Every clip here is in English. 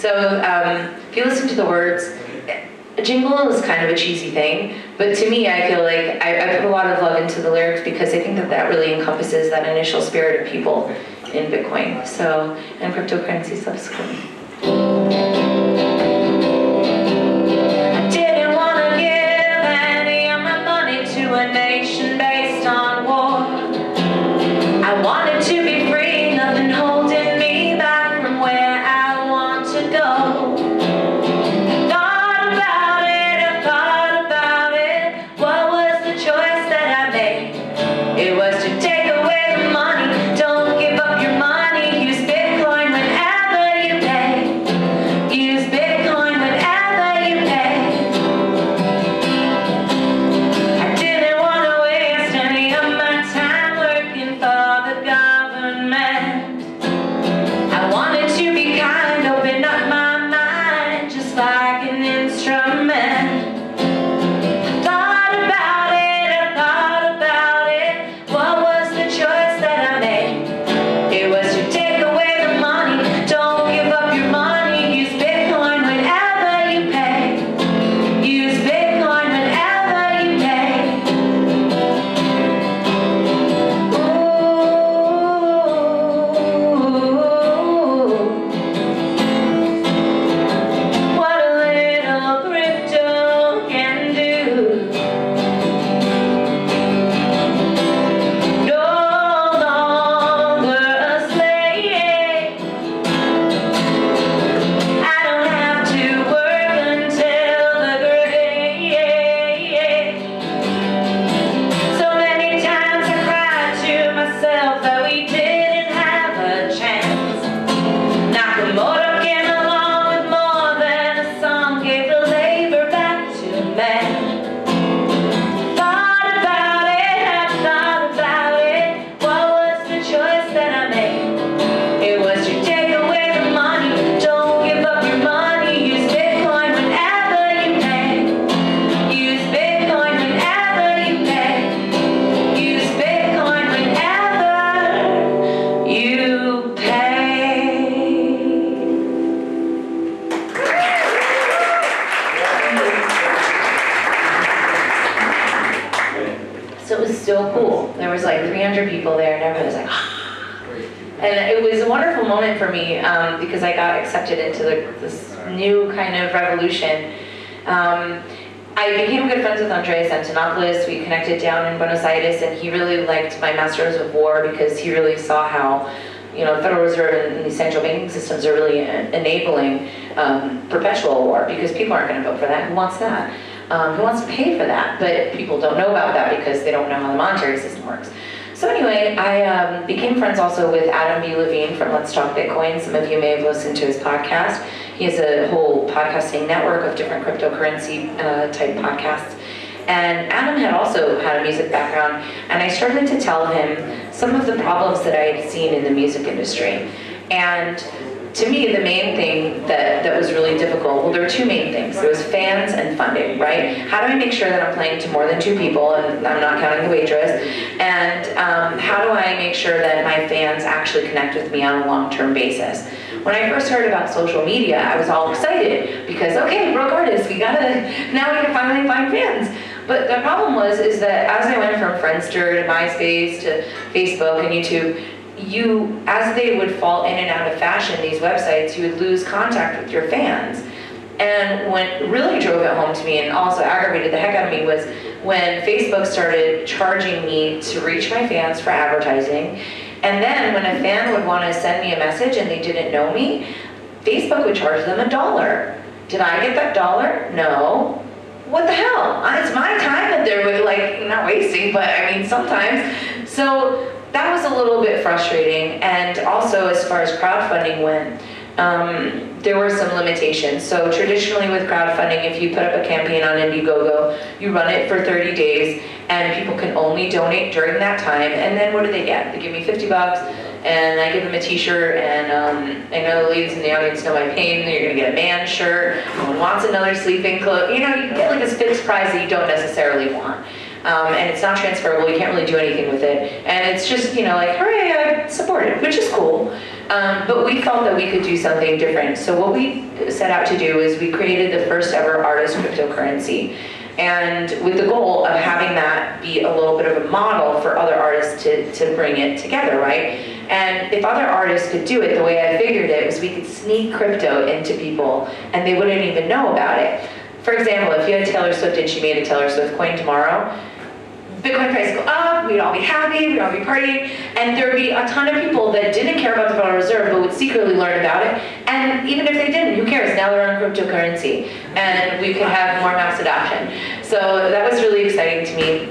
So if you listen to the words, jingle is kind of a cheesy thing, but to me, I feel like I put a lot of love into the lyrics because I think that that really encompasses that initial spirit of people in Bitcoin, so, and cryptocurrency subsequently. I didn't want to give any of my money to a nation based on war. I wanted to be free, nothing holding me back from where I want to go. It was to take away the money, don't give up your money, use Bitcoin whenever you pay. Use Bitcoin whenever you pay. I didn't want to waste any of my time working for the government. I wanted to be kind, open up my mind, just like an instrument. So it was so cool. There was like 300 people there and everybody was like, ah. And it was a wonderful moment for me because I got accepted into this new kind of revolution. I became good friends with Andreas Antonopoulos. We connected down in Buenos Aires, and he really liked my Masters of War because he really saw how, you know, the Federal Reserve and the central banking systems are really enabling perpetual war because people aren't going to vote for that. Who wants that? Who wants to pay for that? But people don't know about that because they don't know how the monetary system works. So anyway, I became friends also with Adam B. Levine from Let's Talk Bitcoin. Some of you may have listened to his podcast. He has a whole podcasting network of different cryptocurrency type podcasts. And Adam had also had a music background, and I started to tell him some of the problems that I had seen in the music industry. And to me, the main thing that was really difficult, well, there were two main things. There was fans and funding, right? How do I make sure that I'm playing to more than 2 people, and I'm not counting the waitress? And how do I make sure that my fans actually connect with me on a long-term basis? When I first heard about social media, I was all excited because, okay, broke artists, now we can finally find fans. But the problem is that as I went from Friendster to MySpace to Facebook and YouTube, as they would fall in and out of fashion, these websites, you would lose contact with your fans. And what really drove it home to me and also aggravated the heck out of me was when Facebook started charging me to reach my fans for advertising. And then when a fan would want to send me a message and they didn't know me, Facebook would charge them $1. Did I get that $1? No. What the hell? It's my time that they're like, not wasting, but I mean sometimes. So that was a little bit frustrating. And also as far as crowdfunding went, there were some limitations. So traditionally with crowdfunding, if you put up a campaign on Indiegogo, you run it for 30 days and people can only donate during that time. And then what do they get? They give me $50 and I give them a t-shirt, and I know the ladies in the audience know my pain. You're gonna get a man shirt, no one wants another sleeping clothes. You know, you get like this fixed price that you don't necessarily want. And it's not transferable, you can't really do anything with it. And it's just, you know, like, hooray, I support it, which is cool. But we felt that we could do something different. So what we set out to do is we created the first ever artist cryptocurrency. And with the goal of having that be a little bit of a model for other artists to bring it together, right? And if other artists could do it, the way I figured it was we could sneak crypto into people and they wouldn't even know about it. For example, if you had Taylor Swift and she made a Taylor Swift coin tomorrow, Bitcoin price would go up, we'd all be happy, we'd all be partying, and there'd be a ton of people that didn't care about the Federal Reserve but would secretly learn about it. And even if they didn't, who cares? Now they're on cryptocurrency, and we could have more mass adoption. So that was really exciting to me.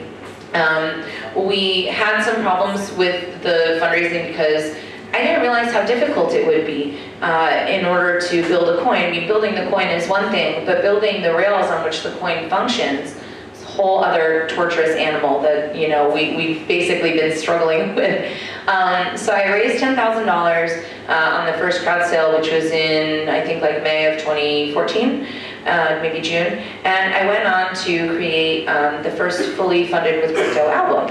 We had some problems with the fundraising because I didn't realize how difficult it would be in order to build a coin. I mean, building the coin is one thing, but building the rails on which the coin functions, whole other torturous animal that we've basically been struggling with. So I raised $10,000 on the first crowd sale, which was in I think like May of 2014, maybe June, and I went on to create the first fully funded with crypto album,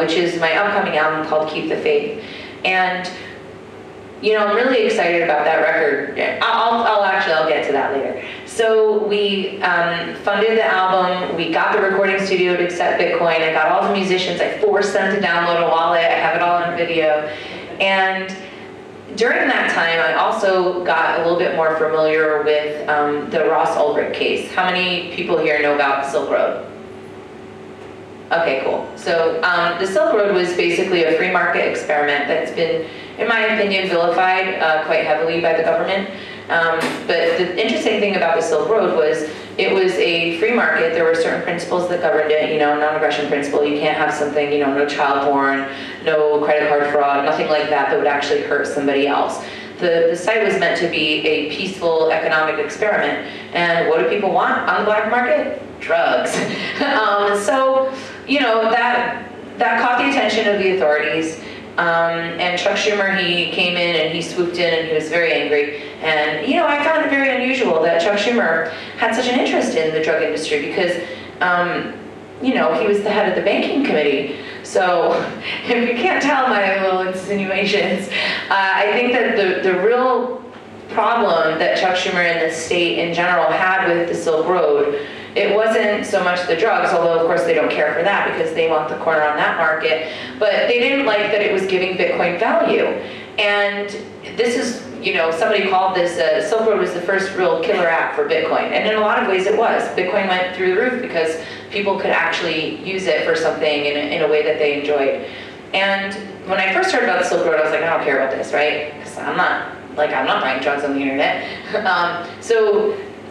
which is my upcoming album called Keep the Faith. And I'm really excited about that record. I'll get to that later. So we funded the album, we got the recording studio to accept Bitcoin, I got all the musicians, I forced them to download a wallet, I have it all on video. And during that time, I also got a little bit more familiar with the Ross Ulbricht case. How many people here know about the Silk Road? Okay, cool. So the Silk Road was basically a free market experiment that's been, in my opinion, vilified quite heavily by the government. But the interesting thing about the Silk Road was it was a free market. There were certain principles that governed it, non-aggression principle. You can't have something, no child porn, no credit card fraud, nothing like that that would actually hurt somebody else. The site was meant to be a peaceful economic experiment. And what do people want on the black market? Drugs. So, that caught the attention of the authorities. And Chuck Schumer, he came in and he swooped in and he was very angry. And, I found it very unusual that Chuck Schumer had such an interest in the drug industry because, he was the head of the banking committee. So if you can't tell my little insinuations, I think that the real problem that Chuck Schumer and the state in general had with the Silk Road, it wasn't so much the drugs, although of course they don't care for that because they want the corner on that market, but they didn't like that it was giving Bitcoin value. And this is, somebody called this, Silk Road was the first real killer app for Bitcoin. And in a lot of ways it was. Bitcoin went through the roof because people could actually use it for something in a way that they enjoyed. And when I first heard about the Silk Road, I was like, I don't care about this, right? Because I'm not buying drugs on the internet.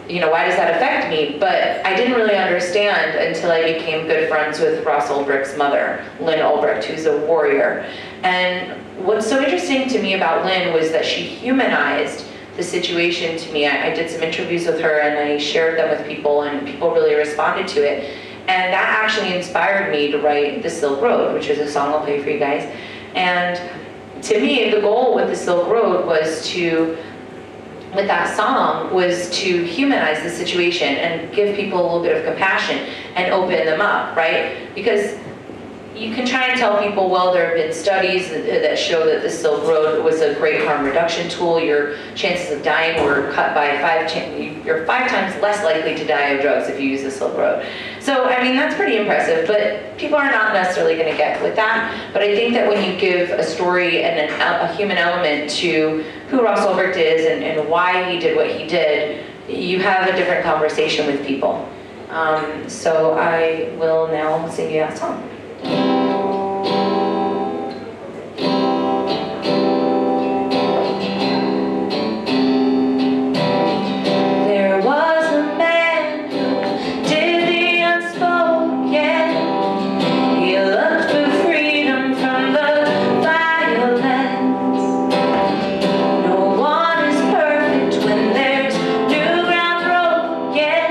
Why does that affect me? But I didn't really understand until I became good friends with Ross Ulbricht's mother, Lynn Ulbricht, who's a warrior. And what's so interesting to me about Lynn was that she humanized the situation to me. I did some interviews with her and I shared them with people and people really responded to it. And that actually inspired me to write The Silk Road, which is a song I'll play for you guys. And to me, the goal with The Silk Road was with that song was to humanize the situation and give people a little bit of compassion and open them up, right? Because you can try and tell people, well, there have been studies that show that the Silk Road was a great harm reduction tool. Your chances of dying were cut by you're 5 times less likely to die of drugs if you use the Silk Road. So, I mean, that's pretty impressive, but people are not necessarily going to get with that. But I think that when you give a story and a human element to who Ross Ulbricht is and why he did what he did, you have a different conversation with people. So I will now sing you that song. There was a man who did the unspoken. He looked for freedom from the violence. No one is perfect when there's new ground broken.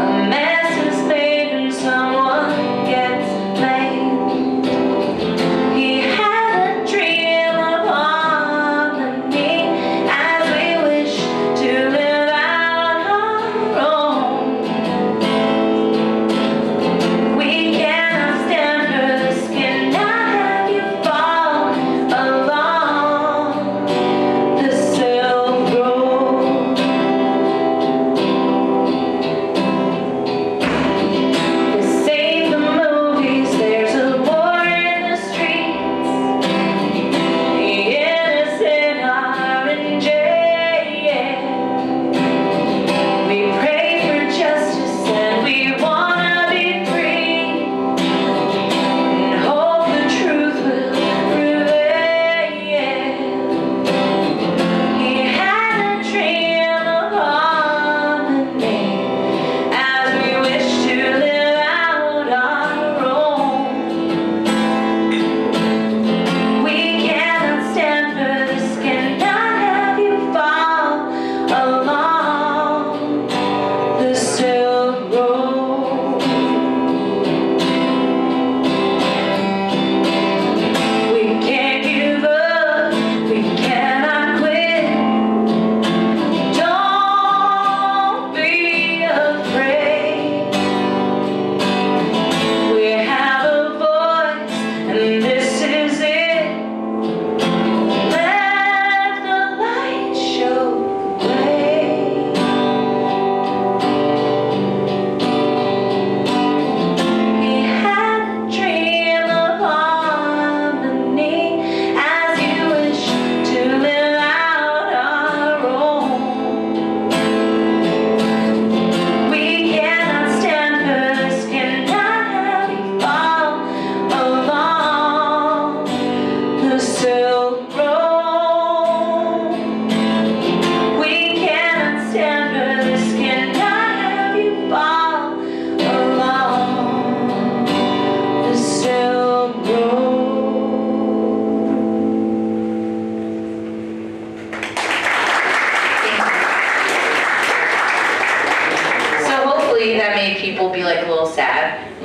A mess is made and someone gets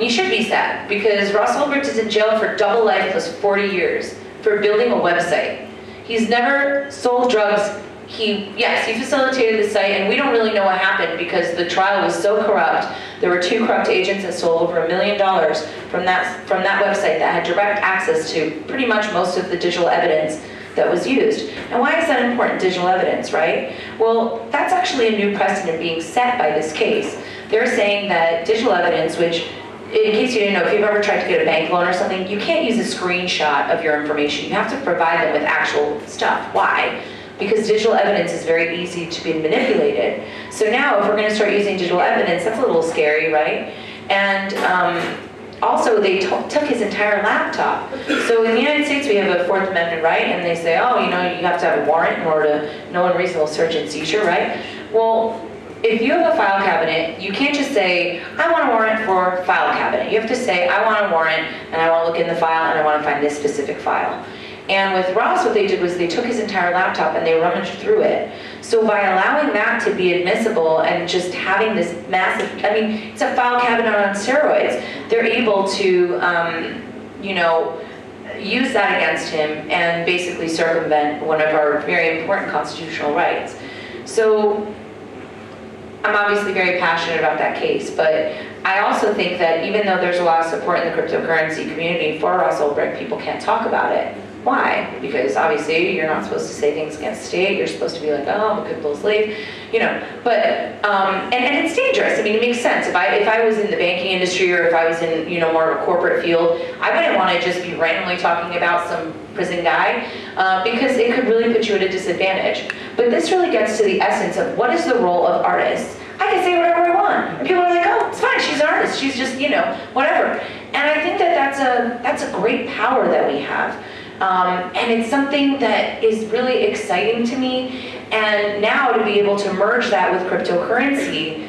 And you should be sad, because Ross Ulbricht is in jail for double life plus 40 years for building a website. He's never sold drugs. Yes, he facilitated the site, and we don't really know what happened because the trial was so corrupt. There were 2 corrupt agents that sold over $1 million from that website that had direct access to pretty much most of the digital evidence that was used. And why is that important, digital evidence, right? Well, that's actually a new precedent being set by this case. They're saying that digital evidence, which, in case you didn't know, if you've ever tried to get a bank loan or something, you can't use a screenshot of your information. You have to provide them with actual stuff. Why? Because digital evidence is very easy to be manipulated. So now if we're gonna start using digital evidence, that's a little scary, right? And also they took his entire laptop. So in the United States we have a Fourth Amendment right, and they say, oh, you know, you have to have a warrant in order to know unreasonable search and seizure, right? Well, if you have a file cabinet, you can't just say, I want a warrant for file cabinet. You have to say, I want a warrant, and I want to look in the file, and I want to find this specific file. And with Ross, what they did was they took his entire laptop and they rummaged through it. So by allowing that to be admissible and just having this massive, I mean, it's a file cabinet on steroids, they're able to, you know, use that against him and basically circumvent one of our very important constitutional rights. So I'm obviously very passionate about that case, but I also think that even though there's a lot of support in the cryptocurrency community for Ross Ulbricht, people can't talk about it. Why? Because obviously you're not supposed to say things against the state. You're supposed to be like, oh, I'm a crypto slave, you know. But and it's dangerous. I mean, it makes sense. If I was in the banking industry, or if I was in, you know, more of a corporate field, I wouldn't want to just be randomly talking about some prison guy because it could really put you at a disadvantage. But this really gets to the essence of what is the role of artists. I can say whatever I want, and people are like, oh, it's fine. She's an artist. She's just, you know, whatever. And I think that that's a great power that we have. And it's something that is really exciting to me. And now to be able to merge that with cryptocurrency,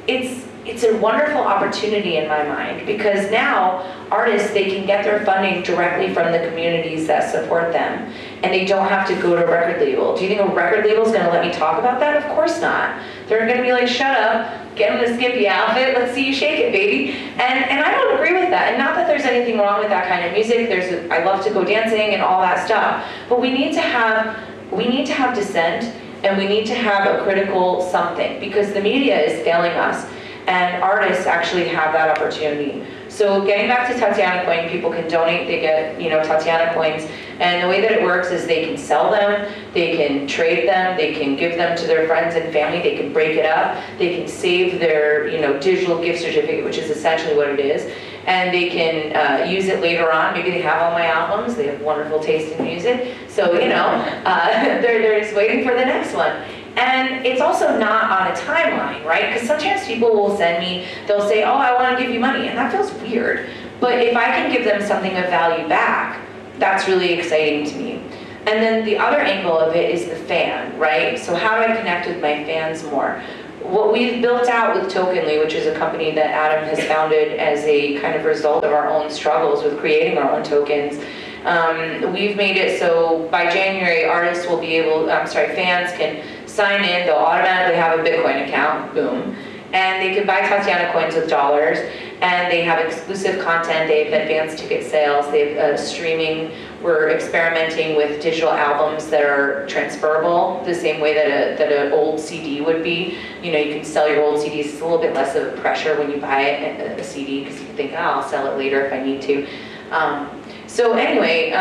it's a wonderful opportunity in my mind, because now artists, they can get their funding directly from the communities that support them, and they don't have to go to a record label. Do you think a record label is going to let me talk about that? Of course not. They're going to be like, shut up, get in the skimpy outfit, let's see you shake it, baby. And I don't agree with that. And not that there's anything wrong with that kind of music. I love to go dancing and all that stuff. But we need to have dissent, and we need to have a critical something, because the media is failing us, and artists actually have that opportunity. So getting back to Tatiana Coin, people can donate, they get, you know, Tatiana coins, and the way that it works is they can sell them, they can trade them, they can give them to their friends and family, they can break it up, they can save their, you know, digital gift certificate, which is essentially what it is, and they can use it later on. Maybe they have all my albums, they have wonderful taste in music, so, you know, they're just waiting for the next one. And it's also not on a timeline, right? Because sometimes people will send me, they'll say, oh, I want to give you money, and that feels weird. But if I can give them something of value back, that's really exciting to me. And then the other angle of it is the fan, right? So how do I connect with my fans more? What we've built out with Tokenly, which is a company that Adam has founded as a kind of result of our own struggles with creating our own tokens, we've made it so by January, artists will be able, fans can sign in, they'll automatically have a Bitcoin account, boom, and they can buy Tatiana coins with dollars, and they have exclusive content, they have advanced ticket sales, they have streaming. We're experimenting with digital albums that are transferable the same way that an old CD would be. You know, you can sell your old CDs. It's a little bit less of a pressure when you buy a CD, because you can think, oh, I'll sell it later if I need to. So anyway,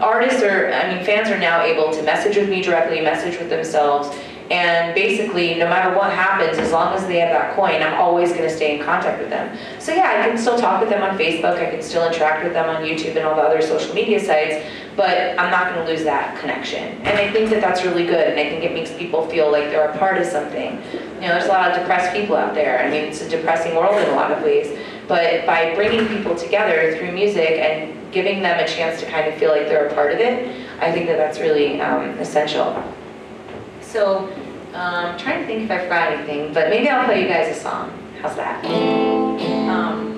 fans are now able to message with me directly, message with themselves, and basically, no matter what happens, as long as they have that coin, I'm always going to stay in contact with them. So yeah, I can still talk with them on Facebook, I can still interact with them on YouTube and all the other social media sites, but I'm not going to lose that connection. And I think that that's really good, and I think it makes people feel like they're a part of something. You know, there's a lot of depressed people out there. I mean, it's a depressing world in a lot of ways, but by bringing people together through music and giving them a chance to kind of feel like they're a part of it, I think that that's really essential. So, I'm trying to think if I forgot anything, but maybe I'll play you guys a song. How's that?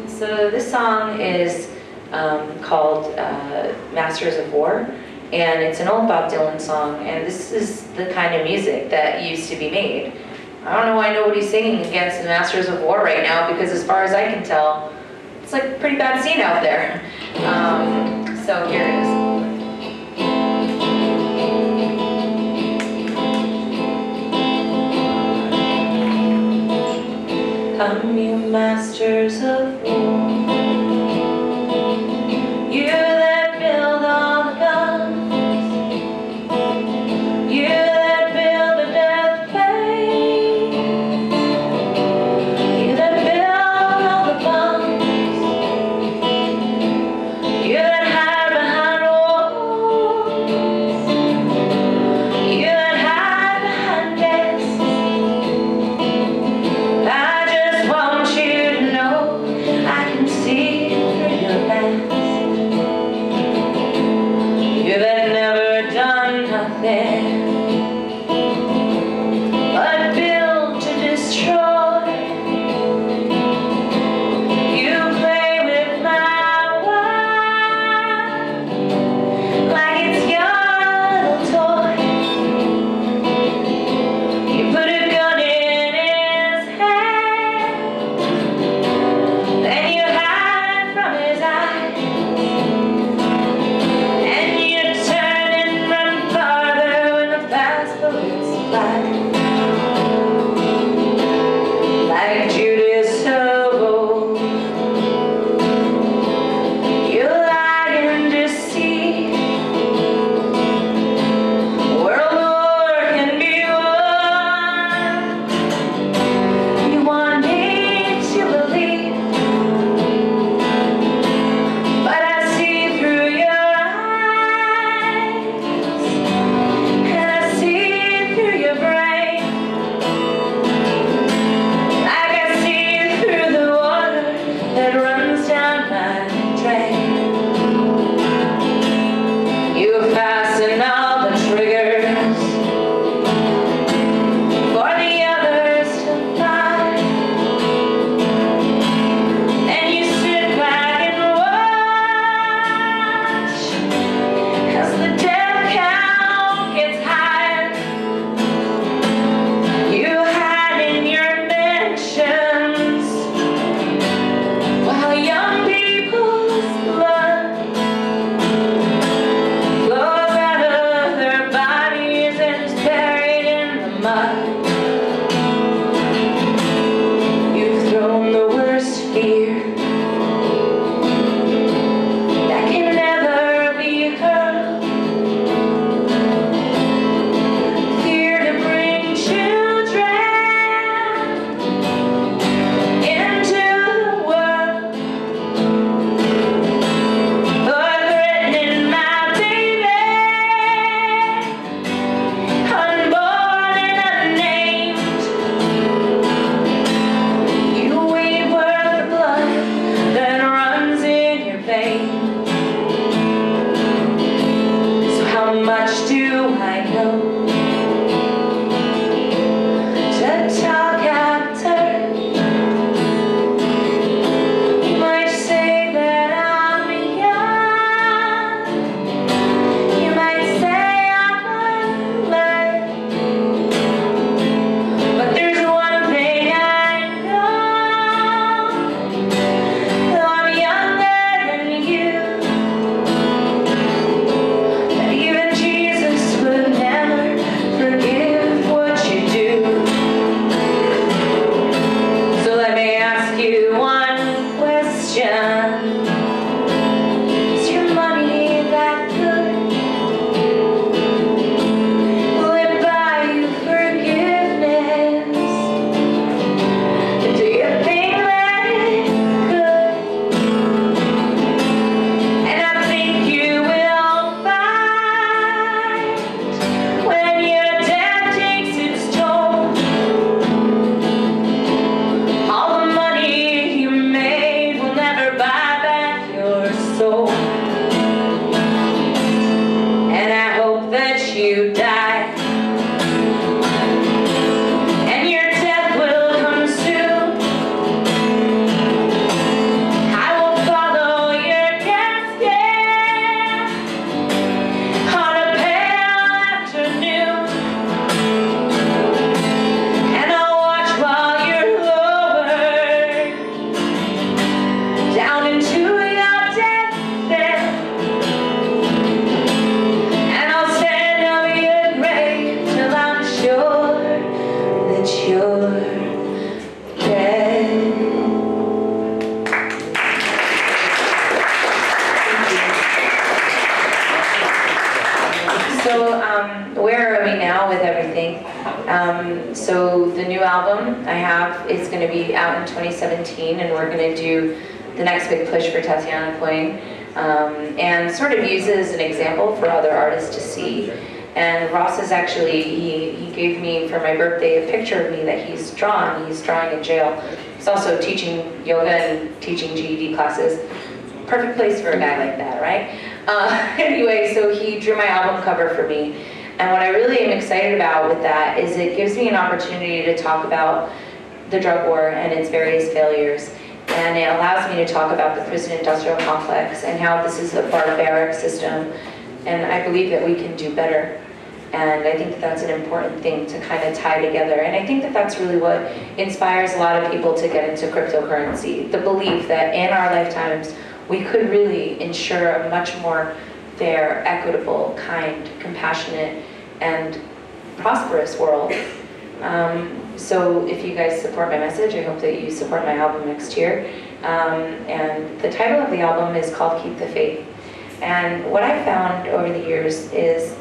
So this song is called Masters of War, and it's an old Bob Dylan song, and this is the kind of music that used to be made. I don't know why nobody's singing against the Masters of War right now, because as far as I can tell, it's like a pretty bad scene out there. So here it is. Come, you masters of war, you that build all the guns, you that build the death bay, you that build all the bombs, you that hide behind walls, you that hide behind desks. I just want you to know I can see through your mask. You that never done nothing but build to destroy. You play with my world like it's your little toy. You put a gun in his hand, then you hide from his eyes, and you turn and run farther when the fast bullets fly. Like Judas of old, you lie and deceive. World war can be won. You want me to believe, but I see through your eyes, and I see through your brain, like I see through the water that runs down my drain. You fasten all the triggers for the others to find, and you sit back and watch as the death count gets higher. You hide in your mansions while young people's blood flows out of their bodies and is buried in the mud. You've thrown the worst fear that can never be hurled, fear to bring children into the world, or threatening my baby, unborn and unnamed. You weigh worth the blood that runs in your veins. So how much do I know to talk out turn? You might say that I'm young, you might say I'm unlearned, but there's one thing I know, though I'm younger than you, that even Jesus would never with everything. So the new album I have is going to be out in 2017, and we're going to do the next big push for Tatiana Coin, and sort of use it as an example for other artists to see. And Ross is actually, he gave me for my birthday a picture of me that he's drawn. He's drawing in jail. He's also teaching yoga and teaching GED classes. Perfect place for a guy like that, right? Anyway, so he drew my album cover for me. And what I really am excited about with that is it gives me an opportunity to talk about the drug war and its various failures. And it allows me to talk about the prison-industrial complex and how this is a barbaric system. And I believe that we can do better. And I think that that's an important thing to kind of tie together. And I think that that's really what inspires a lot of people to get into cryptocurrency. The belief that in our lifetimes, we could really ensure a much more fair, equitable, kind, compassionate, and prosperous world. So if you guys support my message, I hope that you support my album next year. And the title of the album is called Keep the Faith. And what I've found over the years is,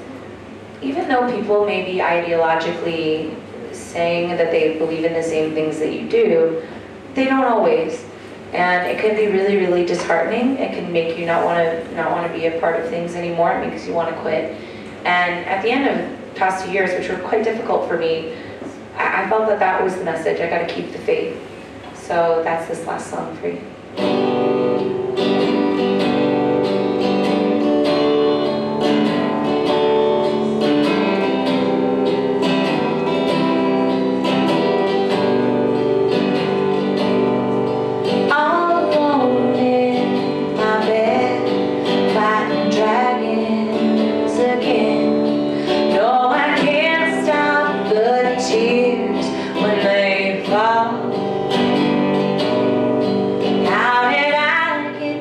even though people may be ideologically saying that they believe in the same things that you do, they don't always. And it can be really, really disheartening. It can make you not want to be a part of things anymore. It makes you want to quit. And at the end of the past 2 years, which were quite difficult for me, I felt that that was the message. I got to keep the faith. So that's this last song for you. How did I get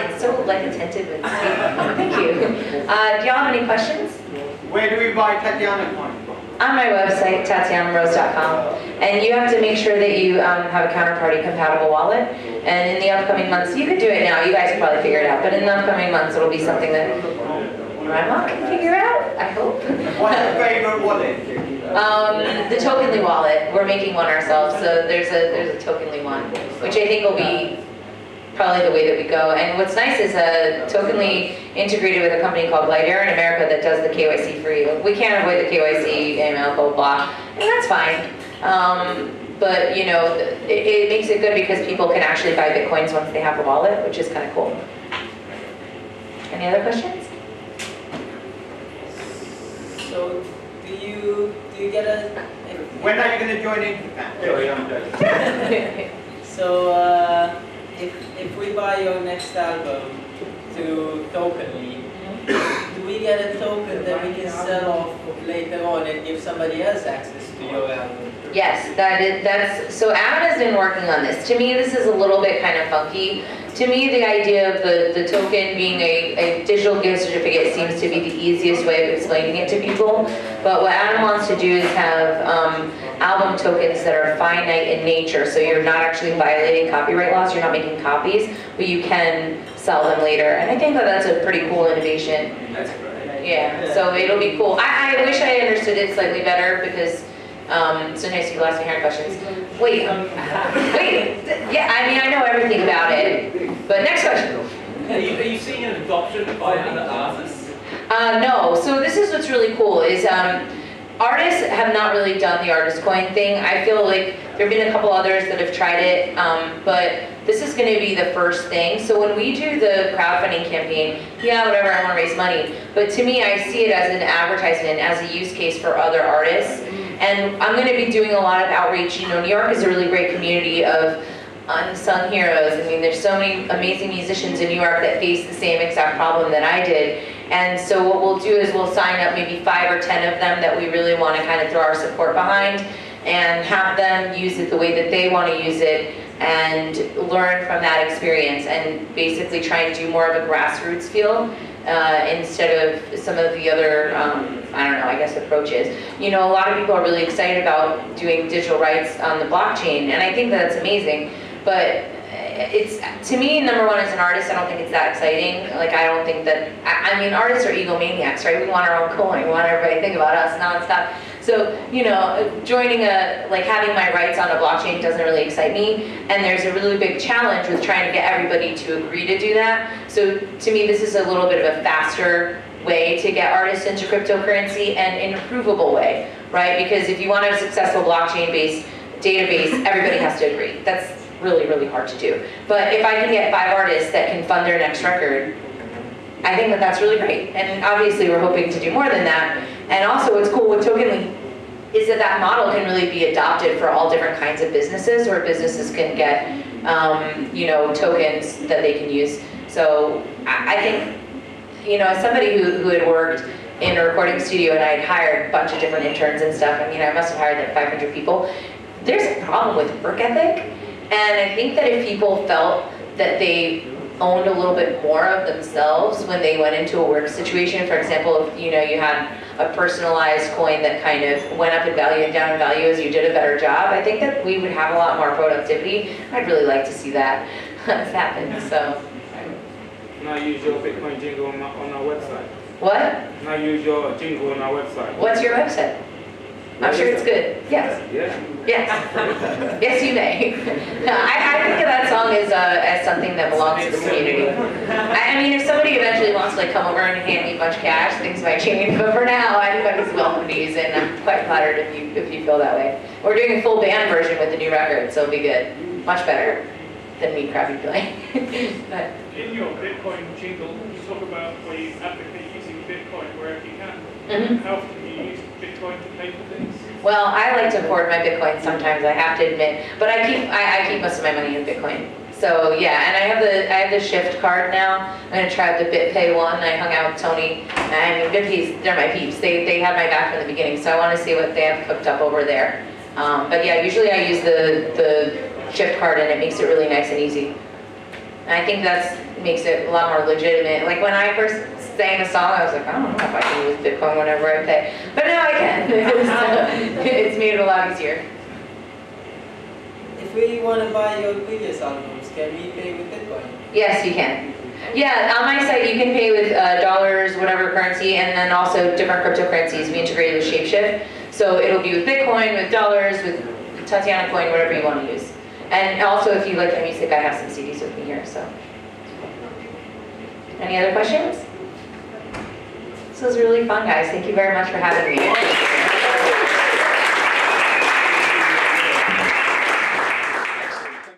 audience, so like attentive and sweet. Thank you. Do y'all have any questions? Where do we buy Tatiana coin from? On my website, TatianaMoroz.com. And you have to make sure that you have a counterparty compatible wallet. And in the upcoming months, you could do it now, you guys can probably figure it out, but in the upcoming months it'll be something that my mom can figure out, I hope. What's your favorite wallet? The Tokenly wallet. We're making one ourselves, so there's a Tokenly one, which I think will be probably the way that we go. And what's nice is Tokenly integrated with a company called Lightyear in America that does the KYC for you. We can't avoid the KYC, AML, blah, and that's fine. But you know, it makes it good because people can actually buy Bitcoins once they have the wallet, which is kind of cool. Any other questions? So, do you get a? When are you going to join in? Sorry, I'm joking. So, if we buy your next album to Tokenly, do we get a token that we can sell off later on and give somebody else access to your album? Yes, that's so Adam has been working on this. To me, this is a little bit kind of funky. To me, the idea of the token being a digital gift certificate seems to be the easiest way of explaining it to people. But what Adam wants to do is have album tokens that are finite in nature, so you're not actually violating copyright laws, you're not making copies, but you can sell them later. And I think that that's a pretty cool innovation. That's great. Yeah, so it'll be cool. I wish I understood it slightly better because sometimes people ask me hard questions. Wait, yeah, I mean, I know everything about it, but next question. Are you seeing an adoption by other artists? No, so this is what's really cool is artists have not really done the artist coin thing. I feel like there have been a couple others that have tried it, but this is going to be the first thing. So when we do the crowdfunding campaign, yeah, whatever, I want to raise money. But to me, I see it as an advertisement, as a use case for other artists. And I'm going to be doing a lot of outreach. You know, New York is a really great community of unsung heroes. I mean, there's so many amazing musicians in New York that face the same exact problem that I did. And so what we'll do is we'll sign up maybe 5 or 10 of them that we really want to kind of throw our support behind and have them use it the way that they want to use it and learn from that experience and basically try and do more of a grassroots feel instead of some of the other, I don't know, I guess approaches. You know, a lot of people are really excited about doing digital rights on the blockchain, and I think that's amazing, but it's, to me, number one, as an artist, I don't think it's that exciting. Like, I don't think that, I mean, artists are egomaniacs, right? We want our own coin, we want everybody to think about us nonstop. So, you know, joining like having my rights on a blockchain doesn't really excite me, and there's a really big challenge with trying to get everybody to agree to do that. So, to me, this is a little bit of a faster way to get artists into cryptocurrency and an improvable way, right? Because if you want a successful blockchain-based database, everybody has to agree. That's really, really hard to do. But if I can get 5 artists that can fund their next record, I think that that's really great. And obviously we're hoping to do more than that. And also what's cool with Tokenly is that that model can really be adopted for all different kinds of businesses, where businesses can get, you know, tokens that they can use. So I think, you know, as somebody who had worked in a recording studio and I'd hired a bunch of different interns and stuff, I mean, I must have hired like 500 people, there's a problem with work ethic. And I think that if people felt that they owned a little bit more of themselves when they went into a work situation, for example, if you know you had a personalized coin that kind of went up in value and down in value as you did a better job, I think that we would have a lot more productivity. I'd really like to see that happen. So. Now use your Bitcoin jingle on our website. What? Now use your jingle on our website. What's your website? I'm sure it's good. Yes. Yeah. Yes. Yes, you may. I think of that song as something that belongs to the community. I mean, if somebody eventually wants to like come over and hand me a bunch of cash, things might change. But for now, anybody's welcome to use it, and I'm quite flattered if you feel that way. We're doing a full band version with the new record, so it'll be good. Much better than me crappy playing. But, in your Bitcoin jingle, you talk about where you advocate using Bitcoin wherever you can. How often do you use Bitcoin to pay for things? well, I like to hoard my Bitcoin sometimes, I have to admit, but I keep most of my money in Bitcoin. So yeah, and I have the Shift card now. I'm gonna try the BitPay one. I hung out with Tony. I mean, BitPay's, they're my peeps. They had my back from the beginning, so I want to see what they have cooked up over there. But yeah, usually I use the Shift card, and it makes it really nice and easy. And I think that makes it a lot more legitimate. Like when I first sang a song, I was like, I don't know if I can use Bitcoin whenever I pay. But now I can. So it's made it a lot easier. If we want to buy your previous albums, can we pay with Bitcoin? Yes, you can. Yeah, on my site you can pay with dollars, whatever currency, and then also different cryptocurrencies. We integrated with Shapeshift. So it'll be with Bitcoin, with dollars, with Tatiana coin, whatever you want to use. And also if you like my music, I have some CDs with me here, so. Any other questions? This was really fun, guys. Thank you very much for having me.